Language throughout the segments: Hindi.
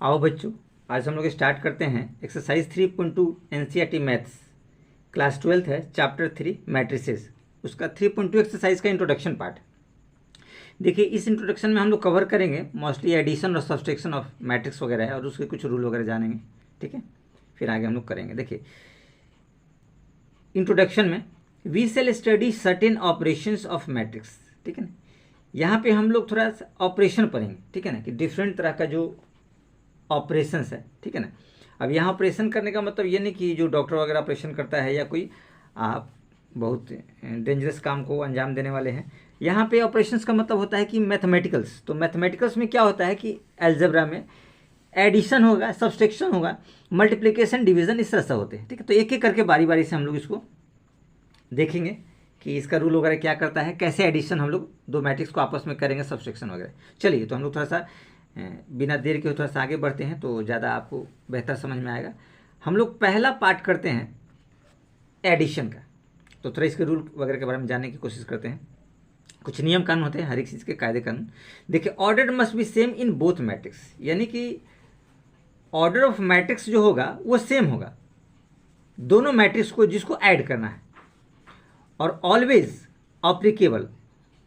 आओ बच्चों, आज हम लोग स्टार्ट करते हैं एक्सरसाइज 3.2 एनसीईआरटी मैथ्स, क्लास 12 है, चैप्टर 3 मैट्रिसेस, उसका 3.2 एक्सरसाइज का इंट्रोडक्शन पार्ट। देखिए, इस इंट्रोडक्शन में हम लोग कवर करेंगे मोस्टली एडिशन और सब्सट्रैक्शन ऑफ मैट्रिक्स वगैरह है और उसके कुछ रूल वगैरह जानेंगे, ठीक है। फिर आगे हम लोग करेंगे। देखिए, इंट्रोडक्शन में we shall study certain operations of matrix, ठीक है ना। यहाँ पे हम लोग थोड़ा सा ऑपरेशन पढ़ेंगे, ठीक है ना, कि डिफरेंट तरह का जो ऑपरेशंस है, ठीक है ना। अब यहाँ ऑपरेशन करने का मतलब ये नहीं कि जो डॉक्टर वगैरह ऑपरेशन करता है या कोई आप बहुत डेंजरस काम को अंजाम देने वाले हैं। यहाँ पे ऑपरेशंस का मतलब होता है कि मैथमेटिकल्स। तो मैथमेटिकल्स में क्या होता है कि अलजेब्रा में एडिशन होगा, सब्सट्रैक्शन होगा, मल्टीप्लिकेशन, डिवीजन, इस तरह से होते हैं, ठीक है। तो एक एक करके बारी बारी से हम लोग इसको देखेंगे कि इसका रूल वगैरह क्या करता है, कैसे एडिशन हम लोग दो मैट्रिक्स को आपस में करेंगे, सब्सट्रैक्शन वगैरह। चलिए, तो हम लोग थोड़ा सा बिना देर के थोड़ा सा आगे बढ़ते हैं तो ज़्यादा आपको बेहतर समझ में आएगा। हम लोग पहला पार्ट करते हैं एडिशन का। तो थोड़ा इसके रूल वगैरह के बारे में जानने की कोशिश करते हैं। कुछ नियम कानून होते हैं हर एक चीज़ के, कायदे कानून। देखिए, order must be same in both matrix, यानी कि ऑर्डर ऑफ मैट्रिक्स जो होगा वो सेम होगा दोनों मैट्रिक्स को जिसको ऐड करना है, और always applicable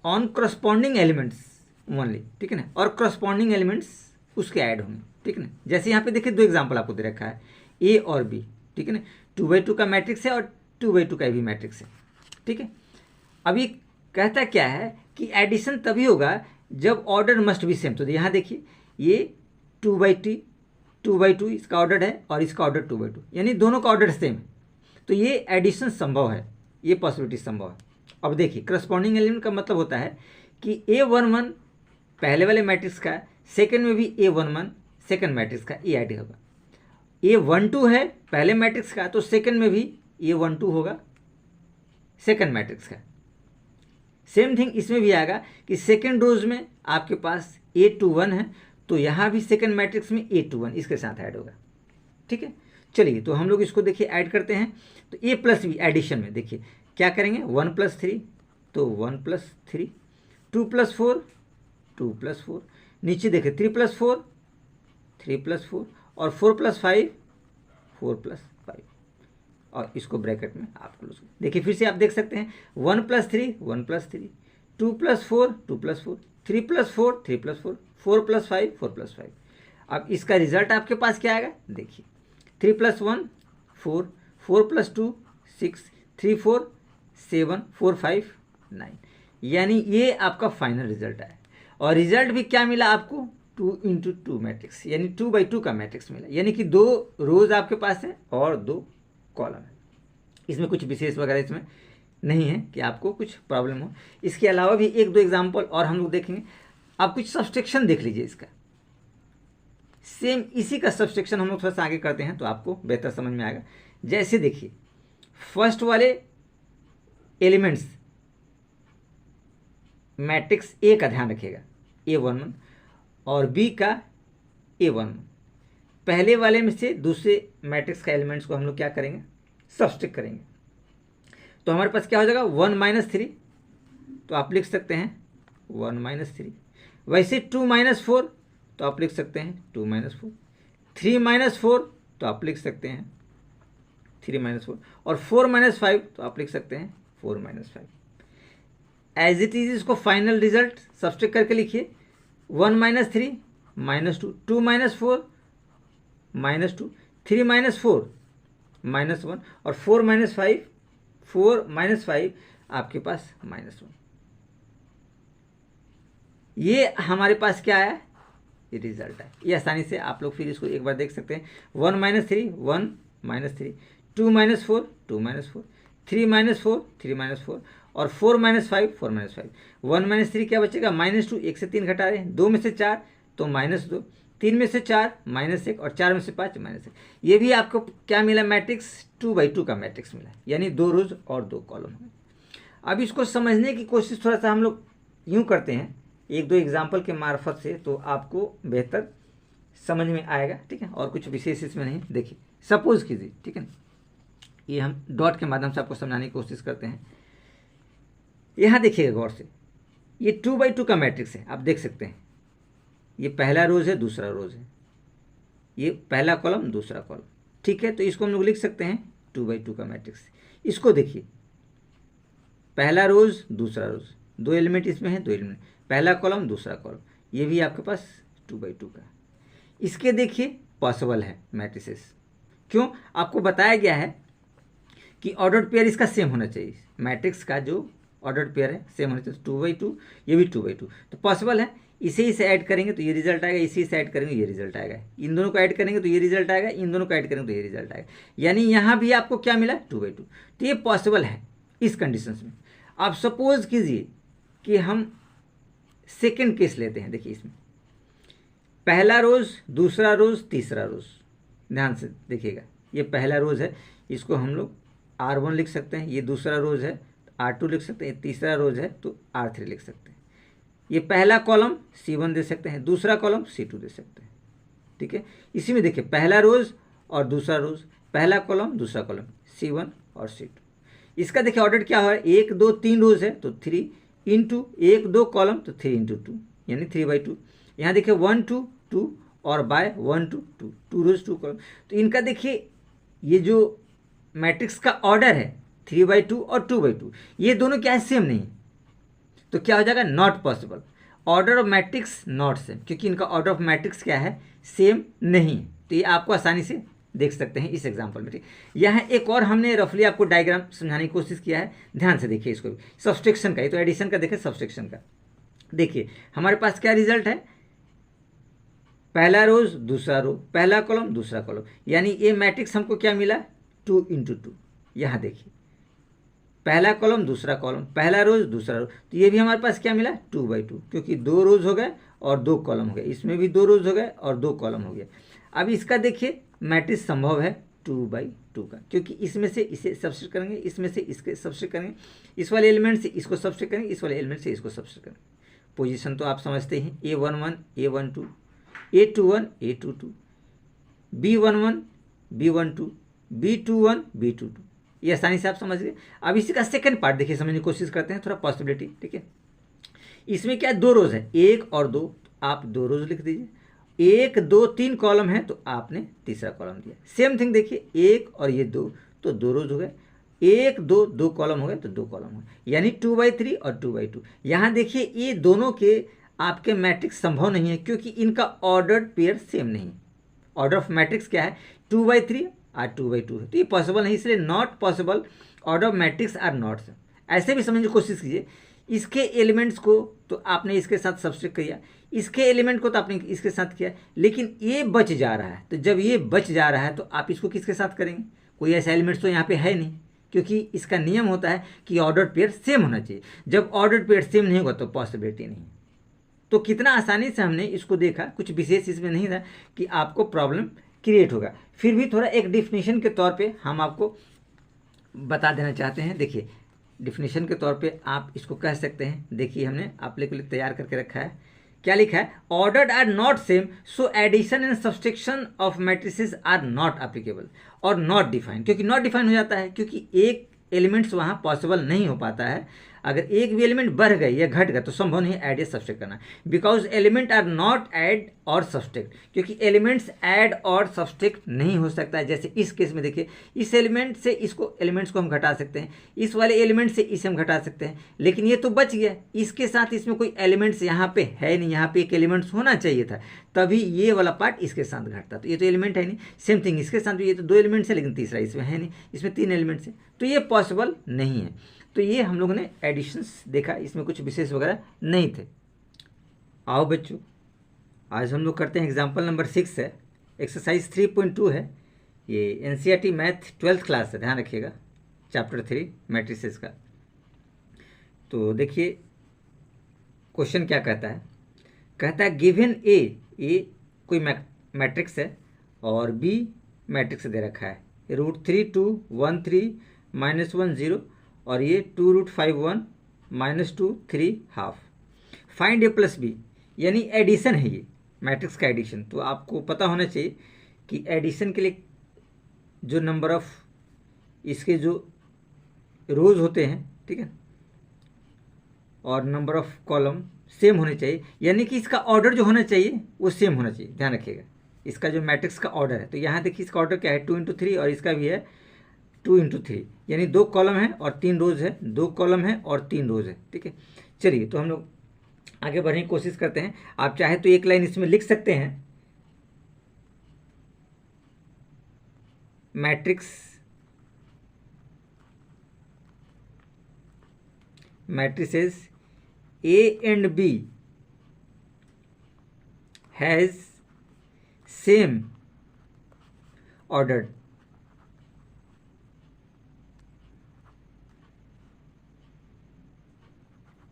on corresponding elements only, ठीक है ना। और करस्पॉन्डिंग एलिमेंट्स उसके ऐड होंगे, ठीक है ना। जैसे यहाँ पे देखिए, दो एग्जांपल आपको दे रखा है, ए और बी, ठीक है ना। 2x2 का मैट्रिक्स है और 2x2 का भी मैट्रिक्स है, ठीक है। अब ये कहता क्या है कि एडिशन तभी होगा जब ऑर्डर मस्ट बी सेम। तो यहाँ देखिए, ये 2x2 इसका ऑर्डर है और इसका ऑर्डर 2x2, यानी दोनों का ऑर्डर सेम है, तो ये एडिशन संभव है, ये पॉसिबिलिटी संभव है। अब देखिए, करस्पॉन्डिंग एलिमेंट का मतलब होता है कि A11 पहले वाले मैट्रिक्स का सेकंड में भी A11 सेकंड मैट्रिक्स का ये ऐड होगा। A12 है पहले मैट्रिक्स का, तो सेकंड में भी A12 होगा सेकंड मैट्रिक्स का। सेम थिंग इसमें भी आएगा कि सेकंड रोज में आपके पास A21 है, तो यहाँ भी सेकंड मैट्रिक्स में A21 इसके साथ ऐड होगा, ठीक है। चलिए, तो हम लोग इसको देखिए ऐड करते हैं। तो A प्लस बी एडिशन में देखिए क्या करेंगे, 1 + 3 तो 1 + 3, 2 + 4 2 + 4, नीचे देखिए 3 + 4 3 + 4 और 4 + 5 4 + 5, और इसको ब्रैकेट में आप क्लोज देखिए। फिर से आप देख सकते हैं 1 + 3 1 + 3, 2 + 4 2 + 4, 3 + 4 3 + 4, 4 + 5 4 + 5। अब इसका रिजल्ट आपके पास क्या आएगा, देखिए 3 + 1 4, 4 + 2 6, 3 4 7 4 5 9, यानी ये आपका फाइनल रिजल्ट है। और रिजल्ट भी क्या मिला आपको, 2 × 2 मैट्रिक्स, यानी 2x2 का मैट्रिक्स मिला, यानी कि 2 रोज आपके पास है और 2 कॉलम है। इसमें कुछ विशेष वगैरह इसमें नहीं है कि आपको कुछ प्रॉब्लम हो। इसके अलावा भी एक दो एग्जाम्पल और हम लोग देखेंगे। आप कुछ सब्सट्रैक्शन देख लीजिए, इसका सेम इसी का सब्सट्रैक्शन हम लोग थोड़ा सा आगे करते हैं तो आपको बेहतर समझ में आएगा। जैसे देखिए, फर्स्ट वाले एलिमेंट्स मैट्रिक्स ए का ध्यान रखिएगा, A11 और बी का A11। पहले वाले में से दूसरे मैट्रिक्स का एलिमेंट्स को हम लोग क्या करेंगे, सब्सट्रैक्ट करेंगे। तो हमारे पास क्या हो जाएगा, 1 - 3, तो आप लिख सकते हैं 1 - 3। वैसे 2 - 4 तो आप लिख सकते हैं 2 - 4, 3 - 4 तो आप लिख सकते हैं 3 - 4, और 4 - 5 तो आप लिख सकते हैं 4 - 5। एज इट इज इसको फाइनल रिजल्ट सब्सट्रैक्ट करके लिखिए, 1 - 3 -2, 2 - 4 -2, 3 - 4 -1, और 4 - 5 4 - 5 आपके पास -1। ये हमारे पास क्या है, ये रिजल्ट है। ये आसानी से आप लोग फिर इसको एक बार देख सकते हैं, 1 - 3 1 - 3, 2 - 4 2 - 4, 3 - 4 3 - 4, और 4 - 5 4 - 5। 1 - 3 क्या बचेगा, -2, 1 से 3 घटा रहे हैं, 2 में से 4 तो -2, 3 में से 4 -1, और 4 में से 5 -1। ये भी आपको क्या मिला, मैट्रिक्स 2x2 का मैट्रिक्स मिला, यानी 2 रोज और 2 कॉलम। अब इसको समझने की कोशिश थोड़ा सा हम लोग यूँ करते हैं एक दो एग्जाम्पल के मार्फत से, तो आपको बेहतर समझ में आएगा, ठीक है। और कुछ विशेष इसमें नहीं। देखिए, सपोज कीजिए, ठीक है, ये हम डॉट के माध्यम से आपको समझाने की कोशिश करते हैं। यहाँ देखिएगा गौर से, ये 2x2 का मैट्रिक्स है, आप देख सकते हैं, ये पहला रोज है दूसरा रोज है, ये पहला कॉलम दूसरा कॉलम, ठीक है। तो इसको हम लोग लिख सकते हैं 2x2 का मैट्रिक्स। इसको देखिए, पहला रोज दूसरा रोज, 2 एलिमेंट इसमें है, 2 एलिमेंट, पहला कॉलम दूसरा कॉलम, ये भी आपके पास 2x2 का। इसके देखिए पॉसिबल है मैट्रिसेस, क्यों? आपको बताया गया है कि ऑर्डर्ड पेयर इसका सेम होना चाहिए, मैट्रिक्स का जो ऑर्डर्ड पेयर है सेम होना चाहिए। 2x2, ये भी 2x2, तो पॉसिबल है। इसे से ऐड करेंगे तो ये रिजल्ट आएगा, इसी से ऐड करेंगे ये रिजल्ट आएगा, इन दोनों को ऐड करेंगे तो ये रिजल्ट आएगा, इन दोनों को ऐड करेंगे तो ये रिजल्ट आएगा। यानी यहाँ भी आपको क्या मिला? 2x2। तो ये पॉसिबल है इस कंडीशंस में। आप सपोज कीजिए कि हम सेकेंड केस लेते हैं। देखिए इसमें पहला रोज दूसरा रोज तीसरा रोज, ध्यान से देखिएगा, ये पहला रोज है, इसको हम लोग R1 लिख सकते हैं, ये दूसरा रोज है R2 लिख सकते हैं, ये तीसरा रोज है तो R3 लिख सकते हैं। ये पहला कॉलम C1 दे सकते हैं, दूसरा कॉलम C2 दे सकते हैं, ठीक है। इसी में देखिए पहला रोज और दूसरा रोज, पहला कॉलम दूसरा कॉलम, C1 और C2। इसका देखिए ऑर्डर क्या है, 1 2 3 रोज है तो 3 इंटू 1 2 कॉलम तो 3 इंटू 2 यानी 3/2। यहाँ देखिए 1 2 2 और बाय 1 2 2, 2 रोज 2 कॉलम। तो इनका देखिए ये जो मैट्रिक्स का ऑर्डर है 3/2 और 2/2, ये दोनों क्या है? सेम नहीं है। तो क्या हो जाएगा? Not possible. Order of matrix not same, क्योंकि इनका ऑर्डर ऑफ मैट्रिक्स क्या है? सेम नहीं है। तो ये आपको आसानी से देख सकते हैं इस एग्जाम्पल में, ठीक। यहाँ एक और हमने रफली आपको डायग्राम समझाने की कोशिश किया है, ध्यान से देखिए इसको भी। सब्सट्रैक्शन का, ये तो एडिशन का देखिए, सब्सट्रैक्शन का देखिए हमारे पास क्या रिजल्ट है? पहला रोज दूसरा रो, पहला कॉलम दूसरा कॉलम, यानी ये मैट्रिक्स हमको क्या मिला? 2 इंटू 2। यहाँ देखिए पहला कॉलम दूसरा कॉलम, पहला रोज दूसरा रोज, तो ये भी हमारे पास क्या मिला? 2/2, क्योंकि 2 रोज हो गए और 2 कॉलम हो गए, इसमें भी 2 रोज हो गए और 2 कॉलम हो गए। अब इसका देखिए मैट्रिक्स संभव है 2/2 का, क्योंकि इसमें से इसे सब्स्टिट्यूट करेंगे, इसमें से इसके सब्स्टिट्यूट करेंगे, इस वाले एलिमेंट से इसको सब्स्टिट्यूट करेंगे, इस वाले एलिमेंट से इसको सब्स्टिट्यूट करेंगे। पोजीशन तो आप समझते हैं, A11 A12, A21 A22, B11 B12, B21 B22, ये आसानी से आप समझ गए। अब इसी का सेकंड पार्ट देखिए, समझने की कोशिश करते हैं, थोड़ा पॉसिबिलिटी, ठीक है। इसमें क्या 2 रोज है, 1 और 2, आप 2 रोज लिख दीजिए। 1 2 3 कॉलम है तो आपने तीसरा कॉलम दिया। सेम थिंग देखिए 1 और ये 2, तो 2 रोज हो गए, 1 2 2 कॉलम हो गए तो 2 कॉलम हो गए, यानी 2/3 और 2/2। यहाँ देखिए ये दोनों के आपके मैट्रिक्स संभव नहीं है, क्योंकि इनका ऑर्डर्ड पेयर सेम नहीं। ऑर्डर ऑफ मैट्रिक्स क्या है? 2/3 और 2/2 है, तो ये पॉसिबल नहीं, इसलिए not possible. Order of matrix are not. ऐसे भी समझने की कोशिश कीजिए, इसके एलिमेंट्स को तो आपने इसके साथ सब्स्टिट्यूट किया, इसके एलिमेंट को तो आपने इसके साथ किया, लेकिन ये बच जा रहा है। तो जब ये बच जा रहा है तो आप इसको किसके साथ करेंगे? कोई ऐसा एलिमेंट्स तो यहाँ पे है नहीं, क्योंकि इसका नियम होता है कि ऑर्डर्ड पेयर सेम होना चाहिए। जब ऑर्डर्ड पेयर सेम नहीं होगा तो पॉसिबिलिटी नहीं। तो कितना आसानी से हमने इसको देखा, कुछ विशेष इसमें नहीं था कि आपको प्रॉब्लम क्रिएट होगा। फिर भी थोड़ा एक डिफिनीशन के तौर पे हम आपको बता देना चाहते हैं। देखिए डिफिनीशन के तौर पे आप इसको कह सकते हैं, देखिए हमने आप लोग के लिए तैयार करके रखा है, क्या लिखा है? Ordered are not same, so addition and subtraction of matrices are not applicable और नॉट डिफाइन। क्योंकि नॉट डिफाइन हो जाता है, क्योंकि एक एलिमेंट्स वहाँ पॉसिबल नहीं हो पाता है। अगर एक भी एलिमेंट बढ़ गए या घट गए तो संभव नहीं ऐड या सब्सट्रैक्ट करना, because element are not add और सब्सट्रैक्ट, क्योंकि एलिमेंट्स ऐड और सब्सट्रैक्ट नहीं हो सकता है। जैसे इस केस में देखिए, इस एलिमेंट से इसको एलिमेंट्स को हम घटा सकते हैं, इस वाले एलिमेंट से इसे हम घटा सकते हैं, लेकिन ये तो बच गया, इसके साथ इसमें कोई एलिमेंट्स यहाँ पे है नहीं, यहाँ पे एक एलिमेंट्स होना चाहिए था, तभी ये वाला पार्ट इसके साथ घटता। तो ये तो एलिमेंट है नहीं। सेम थिंग इसके साथ भी, ये तो 2 एलिमेंट्स है लेकिन तीसरा इसमें है नहीं, इसमें 3 एलिमेंट्स हैं, तो ये पॉसिबल नहीं है। तो ये हम लोगों ने एडिशंस देखा, इसमें कुछ विशेष वगैरह नहीं थे। आओ बच्चों, आज हम लोग करते हैं एग्जाम्पल नंबर 6 है, एक्सरसाइज 3.2 है, ये NCERT मैथ 12th क्लास है, ध्यान रखिएगा, चैप्टर 3 मैट्रिसेस का। तो देखिए क्वेश्चन क्या कहता है, कहता है गिवन ए कोई मैट्रिक्स है और B मैट्रिक्स दे रखा है, √3 2 1 3 -1 0 और ये 2 √5 1 -2 3 हाफ। फाइंड A + B, यानी एडिशन है ये मैट्रिक्स का एडिशन। तो आपको पता होना चाहिए कि एडिशन के लिए जो नंबर ऑफ इसके जो रोज होते हैं, ठीक है, और नंबर ऑफ कॉलम सेम होने चाहिए, यानी कि इसका ऑर्डर जो होना चाहिए वो सेम होना चाहिए, ध्यान रखिएगा। इसका जो मैट्रिक्स का ऑर्डर है। तो यहाँ देखिए इसका ऑर्डर क्या है, 2 × 3 और इसका भी है 2 × 3, यानी 2 कॉलम है और 3 रोज है, 2 कॉलम है और 3 रोज है। ठीक है, चलिए तो हम लोग आगे बढ़ने की कोशिश करते हैं। आप चाहे तो एक लाइन इसमें लिख सकते हैं, matrices A and B has same ordered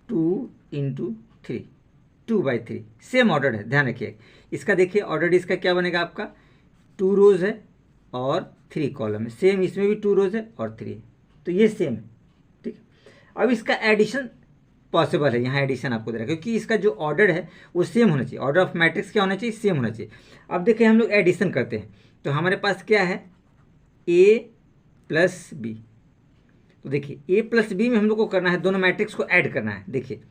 two into three, 2/3 same order है। ध्यान रखिए इसका, देखिए ऑर्डर इसका क्या बनेगा आपका, 2 रोज है और 3 कॉलम है। सेम इसमें भी 2 रोज है और 3 है, तो ये सेम है। ठीक, अब इसका एडिशन पॉसिबल है, यहाँ एडिशन आपको दे रहा है क्योंकि इसका जो ऑर्डर है वो सेम होना चाहिए। ऑर्डर ऑफ मैट्रिक्स क्या होना चाहिए, सेम होना चाहिए। अब देखिए हम लोग एडिशन करते हैं तो हमारे पास क्या है, ए प्लस बी। तो देखिए ए प्लस बी में हम लोग को करना है, दोनों मैट्रिक्स को ऐड करना है। देखिए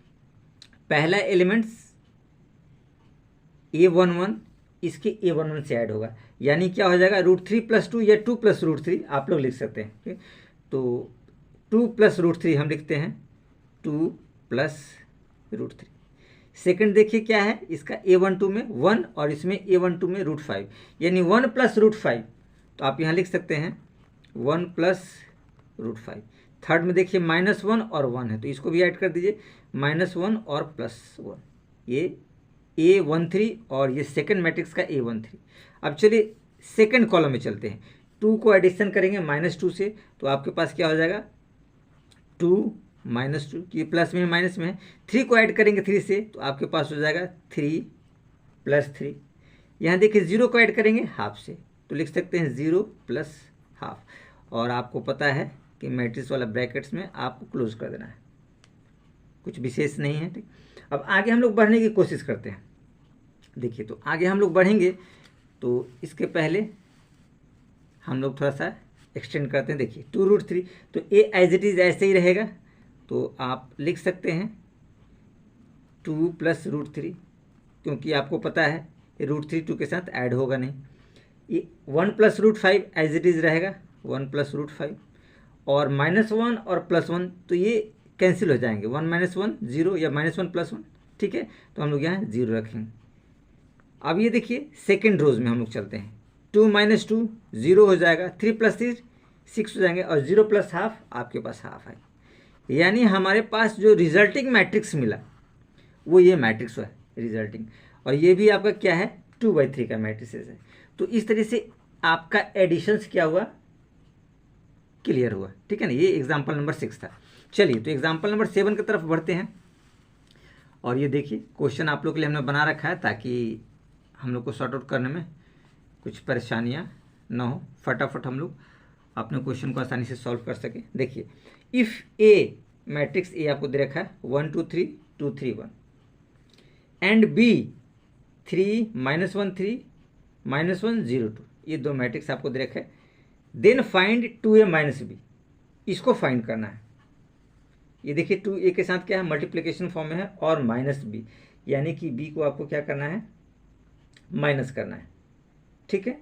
पहला एलिमेंट्स A11 इसके A11 से ऐड होगा, यानी क्या हो जाएगा, √3 + 2 या 2 + √3 आप लोग लिख सकते हैं। ठीक? तो 2 + √3 हम लिखते हैं, 2 + √3। सेकंड देखिए क्या है, इसका A12 में 1 और इसमें A12 में √5, यानी 1 + √5। तो आप यहाँ लिख सकते हैं 1 + √5। थर्ड में देखिए -1 और 1 है, तो इसको भी ऐड कर दीजिए, -1 और +1, ये A13 और ये सेकंड मैट्रिक्स का A13। अब चलिए सेकंड कॉलम में चलते हैं, 2 को एडिशन करेंगे -2 से, तो आपके पास क्या हो जाएगा, 2 - 2, ये प्लस में माइनस में है। 3 को ऐड करेंगे 3 से, तो आपके पास हो जाएगा 3 + 3। यहाँ देखिए 0 को ऐड करेंगे हाफ से, तो लिख सकते हैं 0 + हाफ। और आपको पता है कि मैट्रिक्स वाला ब्रैकेट्स में आपको क्लोज कर देना है, कुछ विशेष नहीं है। ठीक, अब आगे हम लोग बढ़ने की कोशिश करते हैं। देखिए तो आगे हम लोग बढ़ेंगे तो इसके पहले हम लोग थोड़ा सा एक्सटेंड करते हैं। देखिए 2 √3, तो ए एज इट इज़ ऐसे ही रहेगा, तो आप लिख सकते हैं 2 + √3, क्योंकि आपको पता है √3 2 के साथ ऐड होगा नहीं। ये 1 + √5 एज इट इज़ रहेगा, 1 + √5, और -1 और +1 तो ये कैंसिल हो जाएंगे, 1 - 1 0 या -1 + 1। ठीक है, तो हम लोग यहाँ 0 रखेंगे। अब ये देखिए सेकेंड रोज में हम लोग चलते हैं, 2 - 2 0 हो जाएगा, 3 + 3 6 हो जाएंगे, और 0 + हाफ आपके पास हाफ है, यानी हमारे पास जो रिजल्टिंग मैट्रिक्स मिला वो ये मैट्रिक्स है रिजल्टिंग, और ये भी आपका क्या है, 2/3 का मैट्रिक्स है। तो इस तरह से आपका एडिशंस क्या हुआ, क्लियर हुआ। ठीक है ना, ये एग्जाम्पल नंबर 6 था। चलिए तो एग्जाम्पल नंबर 7 की तरफ बढ़ते हैं, और ये देखिए क्वेश्चन आप लोग के लिए हमने बना रखा है ताकि हम लोग को सॉर्ट आउट करने में कुछ परेशानियां ना हो, फटाफट हम लोग अपने क्वेश्चन को आसानी से सॉल्व कर सके। देखिए इफ़ ए, मैट्रिक्स ए आपको दे रखा है 1 2 3 2 3 1, एंड बी 3 -1 3 -1 0 2, ये दो मैट्रिक्स आपको दे रखा है। देन फाइंड 2a - b, इसको फाइंड करना है। ये देखिए 2a के साथ क्या है, मल्टीप्लिकेशन फॉर्म में है, और -b, यानी कि b को आपको क्या करना है, माइनस करना है। ठीक है,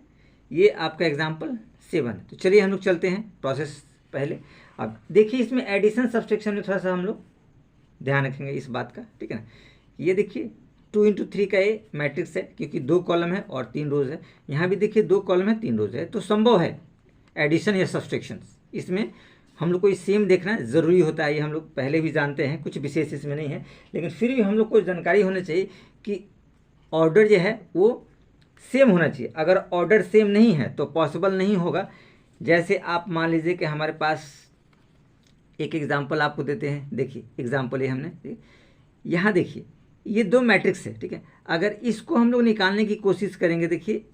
ये आपका एग्जाम्पल 7। तो चलिए हम लोग चलते हैं प्रोसेस पहले। अब देखिए इसमें एडिशन सब्सट्रैक्शन में थोड़ा सा हम लोग ध्यान रखेंगे इस बात का। ठीक है ना, ये देखिए 2 × 3 का ये मैट्रिक्स है, क्योंकि 2 कॉलम है और 3 रोज है। यहाँ भी देखिए 2 कॉलम है 3 रोज है, तो संभव है एडिशन या सब्सट्रैक्शन। इसमें हम लोग को सेम देखना ज़रूरी होता है, ये हम लोग पहले भी जानते हैं, कुछ विशेष इसमें नहीं है, लेकिन फिर भी हम लोग को जानकारी होनी चाहिए कि ऑर्डर जो है वो सेम होना चाहिए। अगर ऑर्डर सेम नहीं है तो पॉसिबल नहीं होगा। जैसे आप मान लीजिए कि हमारे पास एक एग्जांपल आपको देते हैं, देखिए एग्जांपल ये हमने यहाँ देखिए ये 2 मैट्रिक्स है। ठीक है, अगर इसको हम लोग निकालने की कोशिश करेंगे, देखिए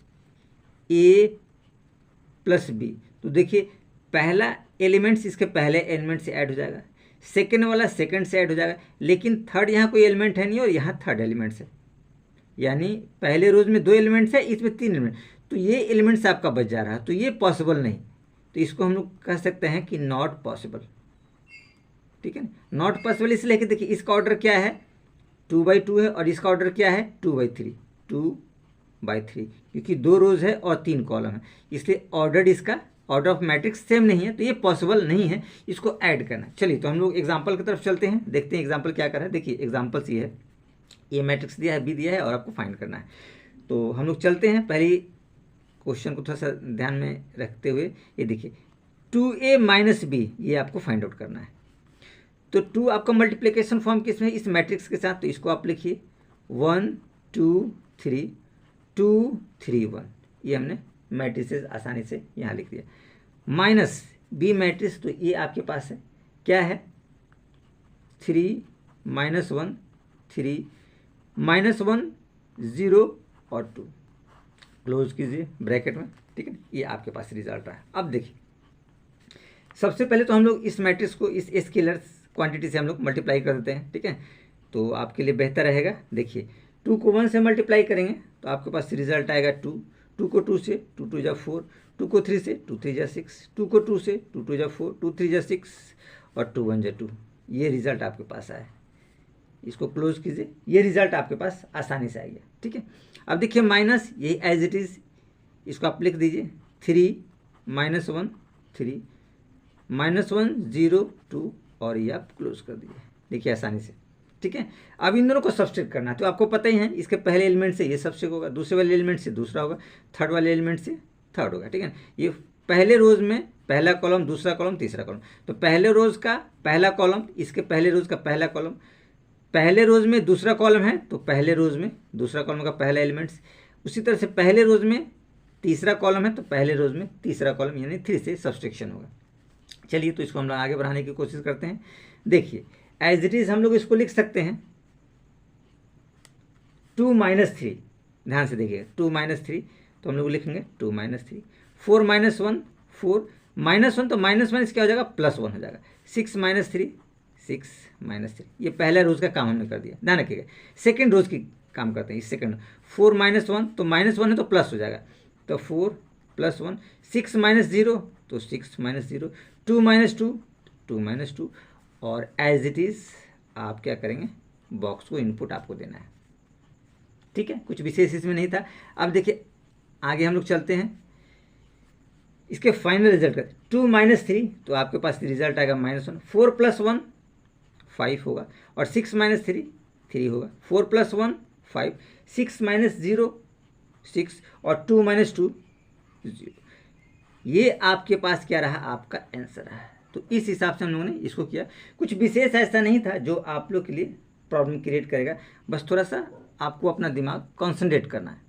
a + b, तो देखिए पहला एलिमेंट्स इसके पहले एलिमेंट से ऐड हो जाएगा, सेकेंड वाला सेकेंड से ऐड हो जाएगा, लेकिन थर्ड यहाँ कोई एलिमेंट है नहीं और यहाँ थर्ड एलिमेंट्स है, यानी पहले रोज में 2 एलिमेंट्स है, इसमें 3 एलिमेंट, तो ये एलिमेंट्स आपका बच जा रहा है, तो ये पॉसिबल नहीं। तो इसको हम लोग कह सकते हैं कि नॉट पॉसिबल। ठीक है, नॉट पॉसिबल इसलिए कि देखिए इसका ऑर्डर क्या है, 2/2 है, और इसका ऑर्डर क्या है, 2/3, 2 बाई 3, क्योंकि 2 रोज है और 3 कॉलम है, इसलिए ऑर्डर ऑफ मैट्रिक्स सेम नहीं है, तो ये पॉसिबल नहीं है इसको ऐड करना। चलिए तो हम लोग एग्जाम्पल की तरफ चलते हैं, देखते हैं एग्जाम्पल क्या कर रहा है। देखिए एग्जाम्पल्स ये है, ए मैट्रिक्स दिया है, बी दिया है और आपको फाइंड करना है। तो हम लोग चलते हैं, पहले क्वेश्चन को थोड़ा सा ध्यान में रखते हुए, ये देखिए 2a माइनस बी, ये आपको फाइंड आउट करना है। तो 2 आपका मल्टीप्लिकेशन फॉर्म किसमें, इस मैट्रिक्स के साथ, तो इसको आप लिखिए 1 2 3 2 3 1, ये हमने मैट्रिसेस आसानी से यहाँ लिख दिया। माइनस बी मैट्रिक्स, तो ये आपके पास है, क्या है 3 -1 3 -1 0 और 2, क्लोज कीजिए ब्रैकेट में, ठीक है। ये आपके पास रिजल्ट है। अब देखिए सबसे पहले तो हम लोग इस मैट्रिक्स को इस स्केलर क्वांटिटी से हम लोग मल्टीप्लाई कर देते हैं, ठीक है। तो आपके लिए बेहतर रहेगा, देखिए 2 को 1 से मल्टीप्लाई करेंगे तो आपके पास रिजल्ट आएगा 2, 2 को 2 से 2 2 जा 4, 2 को 3 से 2 3 जा 6, 2 को 2 से 2 2 जा 4, 2 3 जा 6 और 2 1 जा 2, ये रिजल्ट आपके पास आया। इसको क्लोज कीजिए, ये रिजल्ट आपके पास आसानी से आ गया, ठीक है। अब देखिए माइनस, यही एज इट इज़, इसको आप लिख दीजिए 3 -1 3 -1 0 2 और ये आप क्लोज कर दीजिए, देखिए आसानी से, ठीक है। अब इन दोनों को सब्सट्रैक्ट करना है, तो आपको पता ही है इसके पहले एलिमेंट से ये सब्सट्रैक्ट होगा, दूसरे वाले एलिमेंट से दूसरा होगा, थर्ड वाले एलिमेंट से थर्ड होगा, ठीक है। ये पहले रोज में पहला कॉलम, दूसरा कॉलम, तीसरा कॉलम, तो पहले रोज का पहला कॉलम, इसके पहले रोज का पहला कॉलम, पहले रोज में दूसरा कॉलम है तो पहले रोज में दूसरा कॉलम का पहला एलिमेंट्स, उसी तरह से पहले रोज में तीसरा कॉलम है तो पहले रोज में तीसरा कॉलम, यानी 3 से सब्सट्रैक्शन होगा। चलिए तो इसको हम लोग आगे बढ़ाने की कोशिश करते हैं। देखिए एज इट इज हम लोग इसको लिख सकते हैं 2 - 3, ध्यान से देखिए 2 - 3, तो हम लोग लिखेंगे 2 - 3, 4 - 1 4 -1, तो -1 क्या हो जाएगा +1 हो जाएगा, 6 - 3 6 - 3, ये पहला रोज का काम हमने कर दिया। ध्यान रखिएगा सेकेंड रोज की काम करते हैं, इस सेकेंड 4 - 1, तो -1 है तो प्लस हो जाएगा, तो 4 + 1, 6 - 0 तो 6 - 0, 2 - 2 2 - 2, और एज इट इज़ आप क्या करेंगे, बॉक्स को इनपुट आपको देना है, ठीक है, कुछ विशेष इसमें नहीं था। अब देखिए आगे हम लोग चलते हैं, इसके फाइनल रिजल्ट का 2 - 3, तो आपके पास रिजल्ट आएगा -1, 4 + 1 5 होगा, और 6 - 3 3 होगा, 4 + 1 5, 6 - 0 6 और 2 - 2 0, ये आपके पास क्या रहा, आपका आंसर रहा। तो इस हिसाब से हम लोगों ने इसको किया, कुछ विशेष ऐसा नहीं था जो आप लोग के लिए प्रॉब्लम क्रिएट करेगा, बस थोड़ा सा आपको अपना दिमाग कॉन्सेंट्रेट करना है।